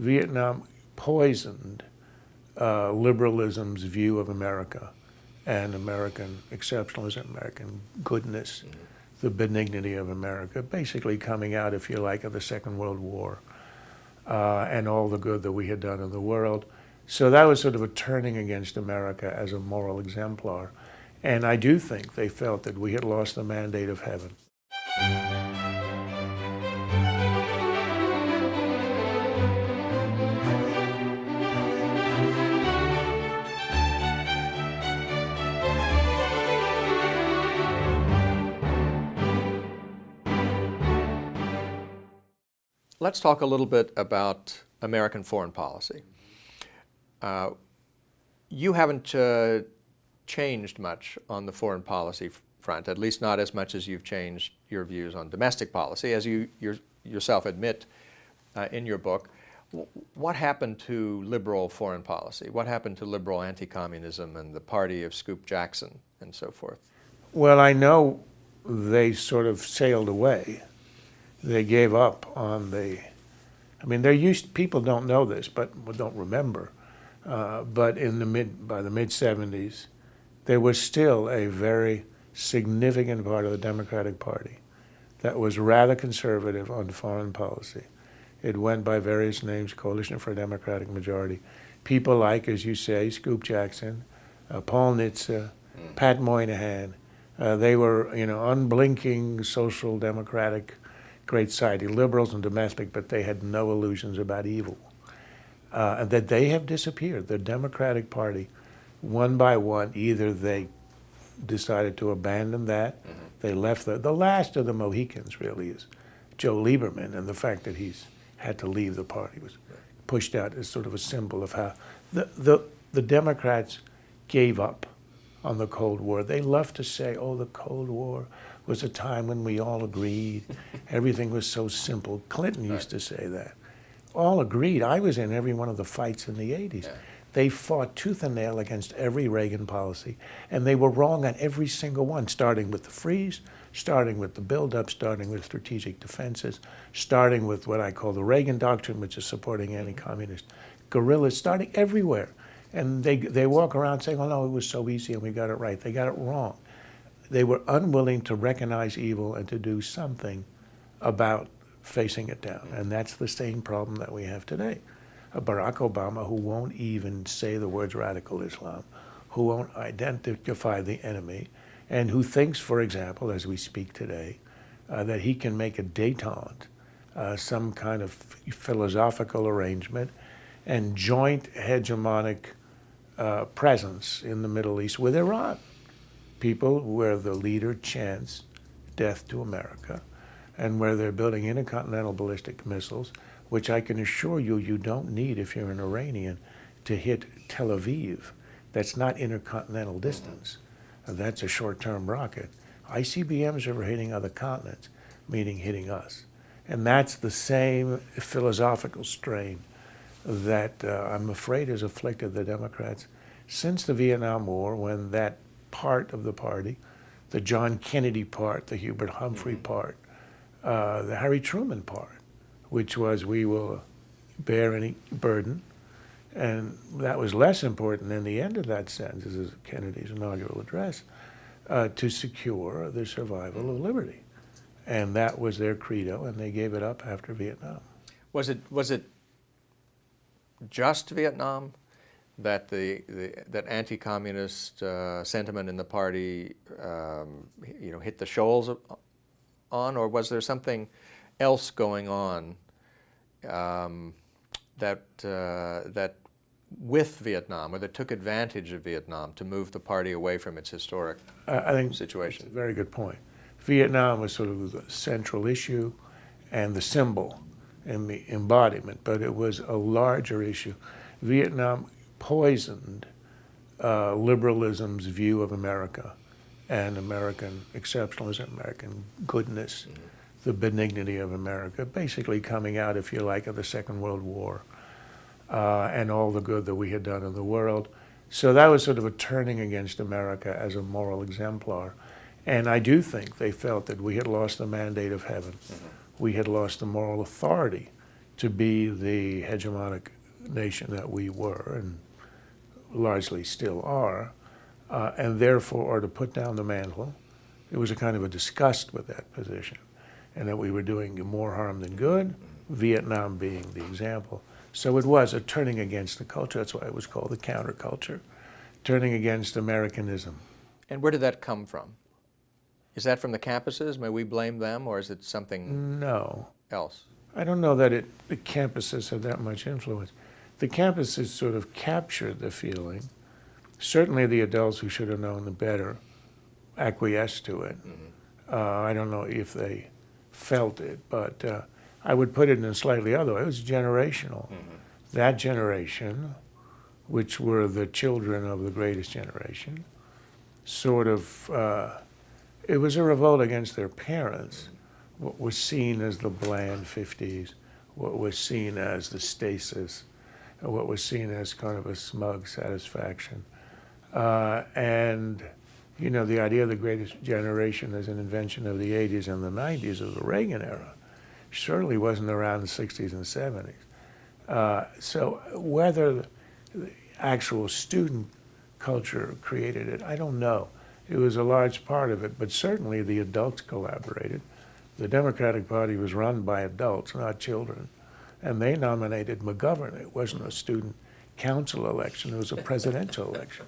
Vietnam poisoned liberalism's view of America and American exceptionalism, American goodness, the benignity of America, basically coming out, if you like, of the Second World War and all the good that we had done in the world. So that was sort of a turning against America as a moral exemplar. And I do think they felt that we had lost the mandate of heaven. Let's talk a little bit about American foreign policy. You haven't changed much on the foreign policy front, at least not as much as you've changed your views on domestic policy, as you yourself admit in your book. What happened to liberal foreign policy? What happened to liberal anti-communism and the party of Scoop Jackson and so forth? Well, I know they sort of sailed away. They gave up on I mean, people don't know this, but don't remember. But by the mid-70s, there was still a very significant part of the Democratic Party that was rather conservative on foreign policy. It went by various names: Coalition for a Democratic Majority. People like, as you say, Scoop Jackson, Paul Nitze, Pat Moynihan. They were, unblinking social democratic, great society, liberals and domestic, but they had no illusions about evil. And that they have disappeared. The Democratic Party, one by one, either they decided to abandon that, they left the last of the Mohicans really is Joe Lieberman, and the fact that he's had to leave the party was pushed out as sort of a symbol of how the Democrats gave up on the Cold War. They love to say, oh, the Cold War was a time when we all agreed. Everything was so simple. Clinton used to say that. All agreed. I was in every one of the fights in the 80s. Yeah. They fought tooth and nail against every Reagan policy, and they were wrong on every single one, starting with the freeze, starting with the buildup, starting with strategic defenses, starting with what I call the Reagan Doctrine, which is supporting anti-communist guerrillas, starting everywhere. And they walk around saying, oh, no, it was so easy and we got it right. They got it wrong. They were unwilling to recognize evil and to do something about facing it down. And that's the same problem that we have today. Barack Obama, who won't even say the words radical Islam, who won't identify the enemy, and who thinks, for example, as we speak today, that he can make a détente, some kind of philosophical arrangement, and joint hegemonic presence in the Middle East with Iran. People where the leader chants death to America, and where they're building intercontinental ballistic missiles, which I can assure you, you don't need if you're an Iranian to hit Tel Aviv. That's not intercontinental distance. That's a short-term rocket. ICBMs are hitting other continents, meaning hitting us. And that's the same philosophical strain that I'm afraid has afflicted the Democrats since the Vietnam War, when that part of the party, the John Kennedy part, the Hubert Humphrey part, the Harry Truman part, which was we will bear any burden, and that was less important in the end of that sentence, this is Kennedy's inaugural address, to secure the survival of liberty. And that was their credo, and they gave it up after Vietnam. Was it just Vietnam that that anti-communist sentiment in the party, hit the shoals on, or was there something else going on that with Vietnam, or that took advantage of Vietnam to move the party away from its historic I think situation? That's a very good point. Vietnam was sort of the central issue and the symbol and the embodiment, but it was a larger issue. Vietnam poisoned liberalism's view of America and American exceptionalism, American goodness, the benignity of America, basically coming out, if you like, of the Second World War and all the good that we had done in the world. So that was sort of a turning against America as a moral exemplar. And I do think they felt that we had lost the mandate of heaven. We had lost the moral authority to be the hegemonic nation that we were and largely still are, and therefore, or to put down the mantle. It was a kind of a disgust with that position, and that we were doing more harm than good, Vietnam being the example. So it was a turning against the culture. That's why it was called the counterculture, turning against Americanism. And where did that come from? Is that from the campuses? May we blame them, or is it something No. else? I don't know that the campuses had that much influence. The campuses sort of captured the feeling. Certainly the adults who should have known the better acquiesced to it. I don't know if they felt it, but I would put it in a slightly other way. It was generational. That generation, which were the children of the greatest generation, sort of, it was a revolt against their parents. What was seen as the bland 50s, what was seen as the stasis, what was seen as kind of a smug satisfaction. And, you know, the idea of the greatest generation as an invention of the 80s and the 90s of the Reagan era certainly wasn't around the 60s and 70s. So whether the actual student culture created it, I don't know. It was a large part of it, but certainly the adults collaborated. The Democratic Party was run by adults, not children, and they nominated McGovern. It wasn't a student council election, it was a presidential election.